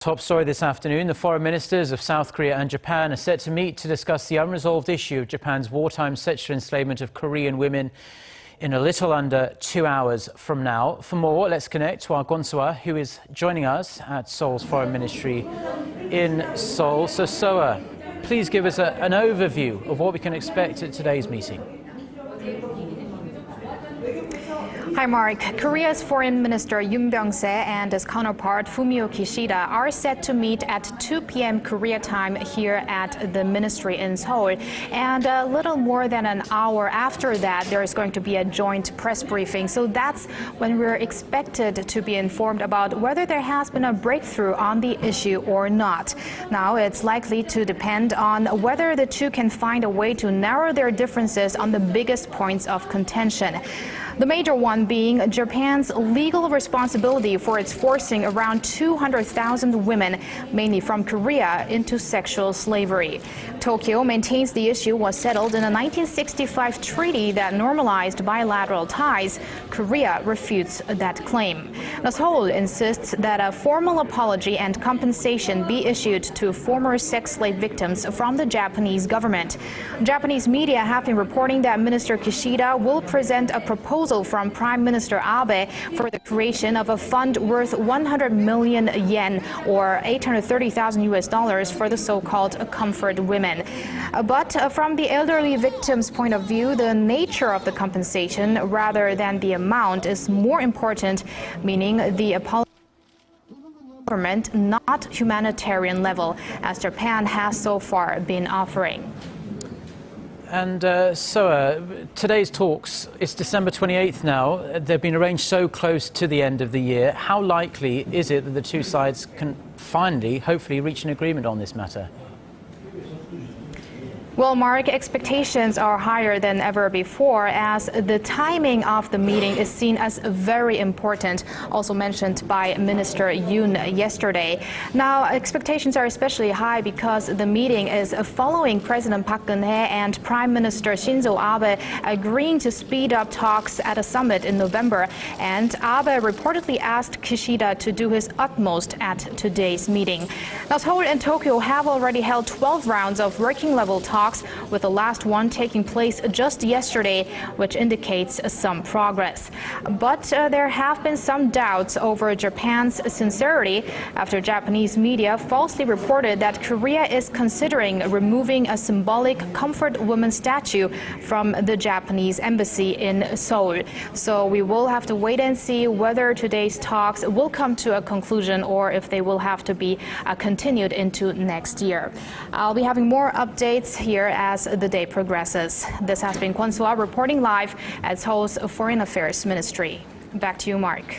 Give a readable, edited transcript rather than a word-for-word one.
Top story this afternoon, the foreign ministers of South Korea and Japan are set to meet to discuss the unresolved issue of Japan's wartime sexual enslavement of Korean women in a little under 2 hours from now. For more, let's connect to our Kwon Soa, who is joining us at Seoul's Foreign Ministry in Seoul. So Soa, please give us an overview of what we can expect at today's meeting. Hi, Mark. Korea's Foreign Minister Yun Byung and his counterpart Fumio Kishida are set to meet at 2 p.m. Korea time here at the ministry in Seoul. And a little more than an hour after that, there is going to be a joint press briefing. So that's when we're expected to be informed about whether there has been a breakthrough on the issue or not. Now, it's likely to depend on whether the two can find a way to narrow their differences on the biggest points of contention. The major one being Japan's legal responsibility for its forcing around 200,000 women, mainly from Korea, into sexual slavery. Tokyo maintains the issue was settled in a 1965 treaty that normalized bilateral ties. Korea refutes that claim. Now, Seoul insists that a formal apology and compensation be issued to former sex slave victims from the Japanese government. Japanese media have been reporting that Minister Kishida will present a proposal from Prime Minister Abe for the creation of a fund worth 100 million yen or $830,000 for the so-called comfort women. But from the elderly victims' point of view, the nature of the compensation rather than the amount is more important, meaning the apology government, not humanitarian level, as Japan has so far been offering. And today's talks, it's December 28th now. They've been arranged so close to the end of the year. How likely is it that the two sides can finally, hopefully, reach an agreement on this matter? Well, Mark, expectations are higher than ever before as the timing of the meeting is seen as very important, also mentioned by Minister Yun yesterday. Now, expectations are especially high because the meeting is following President Park Geun-hye and Prime Minister Shinzo Abe agreeing to speed up talks at a summit in November. And Abe reportedly asked Kishida to do his utmost at today's meeting. Now, Seoul and Tokyo have already held 12 rounds of working-level talks, with the last one taking place just yesterday, which indicates some progress. But there have been some doubts over Japan's sincerity after Japanese media falsely reported that Korea is considering removing a symbolic comfort woman statue from the Japanese embassy in Seoul. So we will have to wait and see whether today's talks will come to a conclusion or if they will have to be continued into next year. I'll be having more updates here as the day progresses. This has been Kwon Soa reporting live at Seoul's Foreign Affairs Ministry. Back to you, Mark.